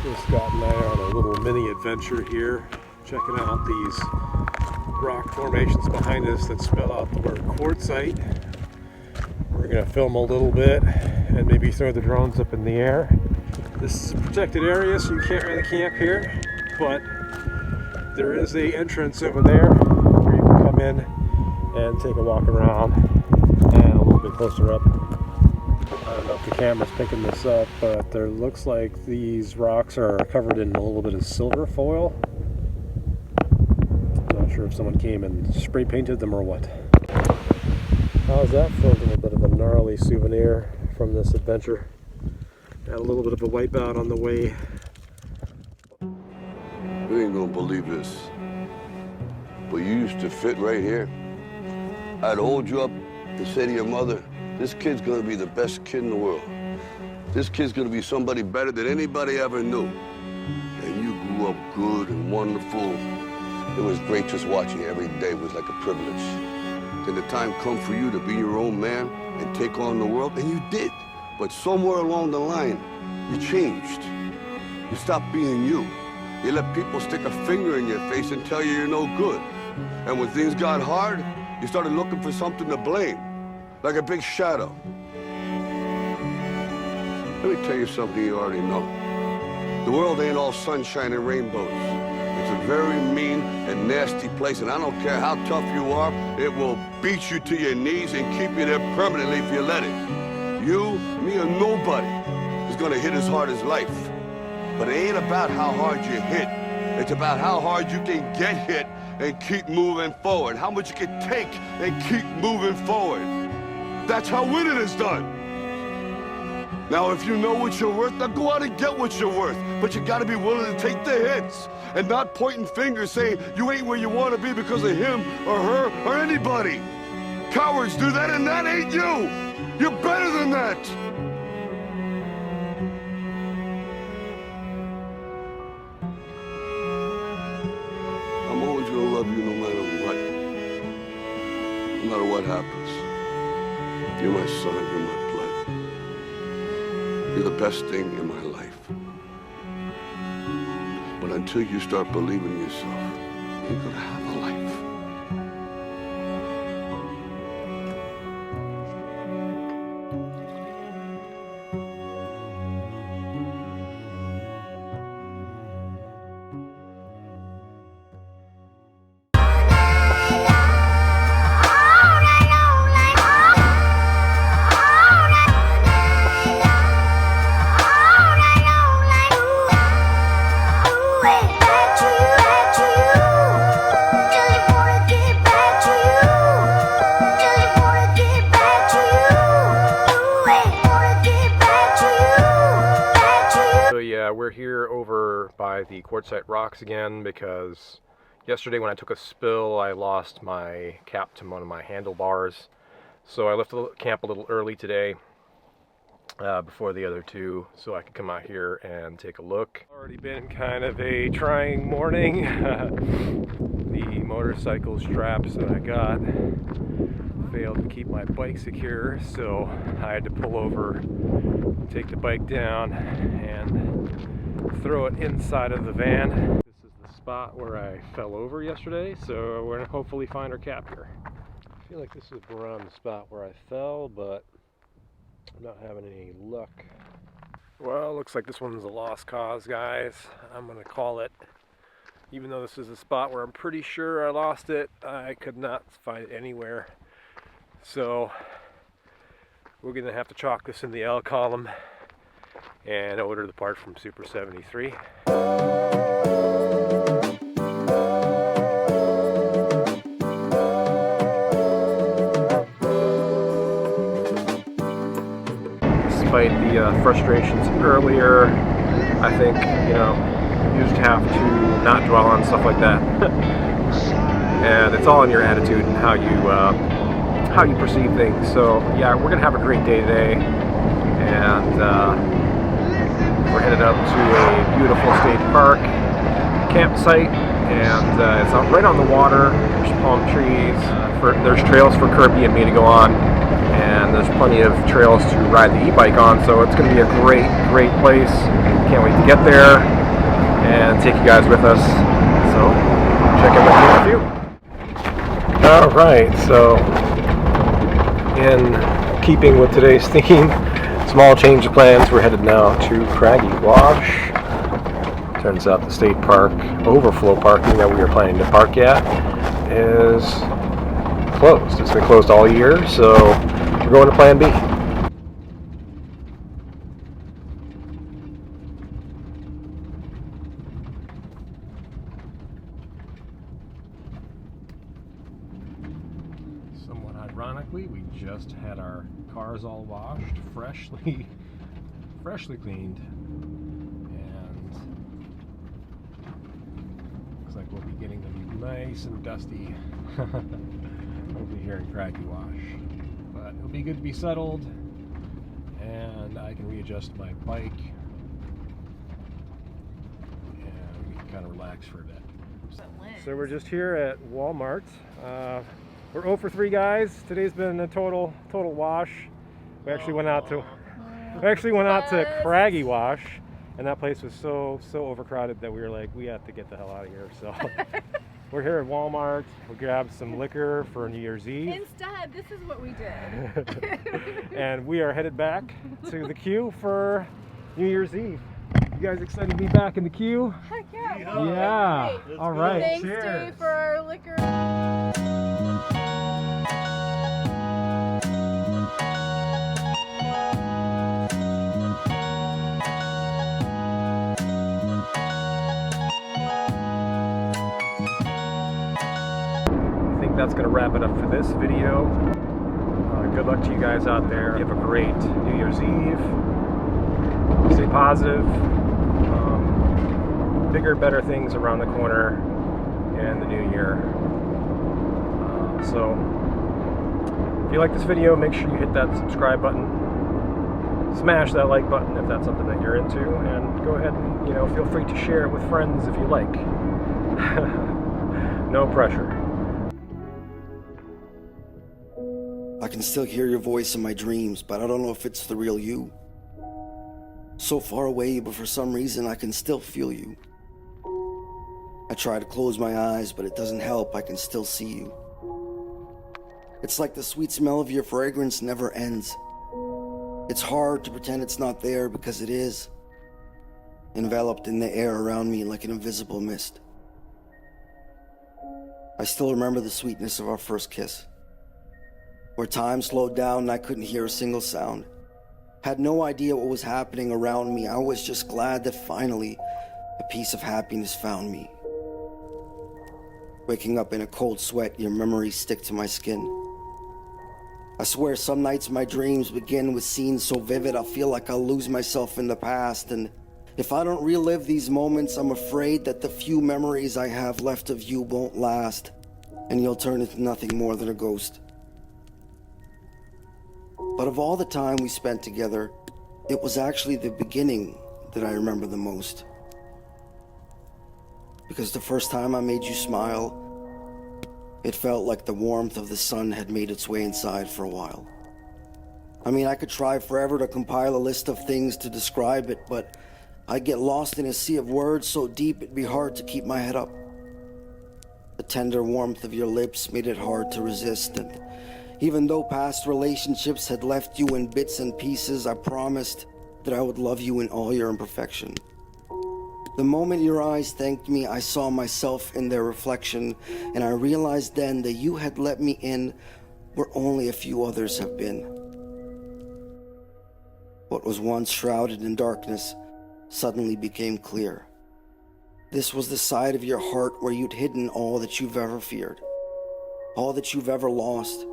Just Scott and I are on a little mini adventure here, checking out these rock formations behind us that spell out the word Quartzsite. We're going to film a little bit and maybe throw the drones up in the air. This is a protected area, so you can't really camp here, but there is an entrance over there where you can come in and take a walk around and a little bit closer up. I don't know if the camera's picking this up, but there looks like these rocks are covered in a little bit of silver foil. I'm not sure if someone came and spray painted them or what. How's that for a little bit of a gnarly souvenir from this adventure? Had a little bit of a wipeout on the way. You ain't gonna believe this, but you used to fit right here. I'd hold you up and say to your mother, this kid's gonna be the best kid in the world. This kid's gonna be somebody better than anybody ever knew. And you grew up good and wonderful. It was great just watching you every day. It was like a privilege. Then the time come for you to be your own man and take on the world, and you did. But somewhere along the line, you changed. You stopped being you. You let people stick a finger in your face and tell you you're no good. And when things got hard, you started looking for something to blame. Like a big shadow. Let me tell you something you already know. The world ain't all sunshine and rainbows. It's a very mean and nasty place, and I don't care how tough you are, it will beat you to your knees and keep you there permanently if you let it. You, me, or nobody is gonna hit as hard as life. But it ain't about how hard you hit. It's about how hard you can get hit and keep moving forward. How much you can take and keep moving forward. That's how winning is done. Now, if you know what you're worth, now go out and get what you're worth. But you gotta be willing to take the hits and not pointing fingers saying you ain't where you wanna be because of him or her or anybody. Cowards do that, and that ain't you. You're better than that. I'm always gonna love you no matter what. No matter what happens. You're my son, you're my blood. You're the best thing in my life. But until you start believing in yourself, you're gonna have a life. We're here over by the Quartzsite rocks again because yesterday when I took a spill I lost my cap to one of my handlebars, so I left the camp a little early today before the other two so I could come out here and take a look. Already been kind of a trying morning. The motorcycle straps that I got failed to keep my bike secure, so I had to pull over, take the bike down, and throw it inside of the van. This is the spot where I fell over yesterday, so we're gonna hopefully find our cap here. I feel like this is around the spot where I fell, but I'm not having any luck. Well, looks like this one's a lost cause, guys. I'm gonna call it. Even though this is a spot where I'm pretty sure I lost it, I could not find it anywhere. So we're gonna have to chalk this in the L column and order the part from Super 73. Despite the frustrations earlier, I think, you know, you just have to not dwell on stuff like that. And it's all in your attitude and how you perceive things. So yeah, we're gonna have a great day today, and we're headed up to a beautiful state park campsite, and it's right on the water. There's palm trees. There's trails for Kirby and me to go on, and and there's plenty of trails to ride the e-bike on, so it's going to be a great place. Can't wait to get there and take you guys with us. So check in with you in a few. Alright, so in keeping with today's theme, small change of plans, we're headed now to Craggy Wash. Turns out the state park overflow parking that we were planning to park at is closed. It's been closed all year, so we're going to Plan B. Somewhat ironically, we just had our cars all washed, freshly cleaned, and looks like we'll be getting them nice and dusty. Hopefully here in Craggy Wash. But it'll be good to be settled, and I can readjust my bike, and we can kind of relax for a bit. So we're just here at Walmart. We're 0 for 3 guys. Today's been a total wash. We actually went out to Craggy Wash, and that place was so overcrowded that we were like, we have to get the hell out of here. So we're here at Walmart. We grabbed some liquor for New Year's Eve. Instead, this is what we did. And we are headed back to the queue for New Year's Eve. You guys excited to be back in the queue? Heck yeah. Yeah. All right. Thanks, Cheers. Dave, for our liquor. That's going to wrap it up for this video. Good luck to you guys out there. You have a great New Year's Eve. Stay positive. Bigger, better things around the corner in the new year. So if you like this video, make sure you hit that subscribe button. Smash that like button if that's something that you're into, and go ahead and feel free to share it with friends if you like. No pressure. I can still hear your voice in my dreams, but I don't know if it's the real you. So far away, but for some reason I can still feel you. I try to close my eyes, but it doesn't help. I can still see you. It's like the sweet smell of your fragrance never ends. It's hard to pretend it's not there because it is, enveloped in the air around me like an invisible mist. I still remember the sweetness of our first kiss, where time slowed down and I couldn't hear a single sound. Had no idea what was happening around me. I was just glad that finally a piece of happiness found me. Waking up in a cold sweat, your memories stick to my skin. I swear some nights my dreams begin with scenes so vivid I feel like I'll lose myself in the past, and if I don't relive these moments, I'm afraid that the few memories I have left of you won't last, and you'll turn into nothing more than a ghost. But of all the time we spent together, it was actually the beginning that I remember the most. Because the first time I made you smile, it felt like the warmth of the sun had made its way inside for a while. I mean, I could try forever to compile a list of things to describe it, but I'd get lost in a sea of words so deep it'd be hard to keep my head up. The tender warmth of your lips made it hard to resist, and even though past relationships had left you in bits and pieces, I promised that I would love you in all your imperfection. The moment your eyes thanked me, I saw myself in their reflection, and I realized then that you had let me in where only a few others have been. What was once shrouded in darkness suddenly became clear. This was the side of your heart where you'd hidden all that you've ever feared, all that you've ever lost,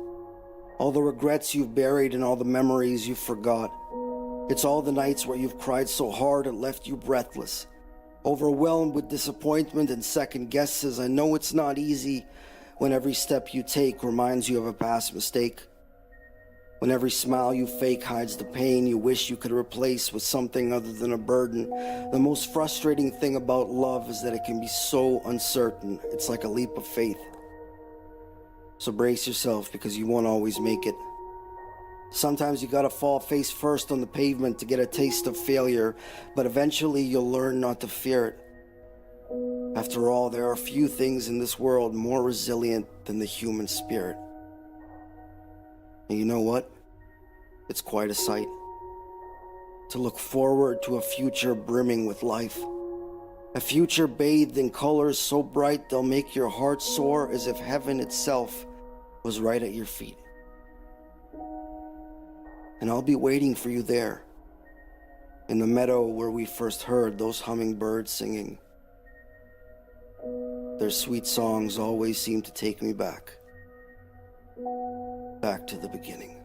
all the regrets you've buried and all the memories you've forgot. It's all the nights where you've cried so hard it left you breathless, overwhelmed with disappointment and second guesses. I know it's not easy when every step you take reminds you of a past mistake, when every smile you fake hides the pain you wish you could replace with something other than a burden. The most frustrating thing about love is that it can be so uncertain. It's like a leap of faith. So brace yourself, because you won't always make it. Sometimes you gotta fall face first on the pavement to get a taste of failure, but eventually you'll learn not to fear it. After all, there are few things in this world more resilient than the human spirit. And you know what? It's quite a sight. To look forward to a future brimming with life. A future bathed in colors so bright they'll make your heart soar as if heaven itself was right at your feet. And I'll be waiting for you there, in the meadow where we first heard those hummingbirds singing. Their sweet songs always seem to take me back to the beginning.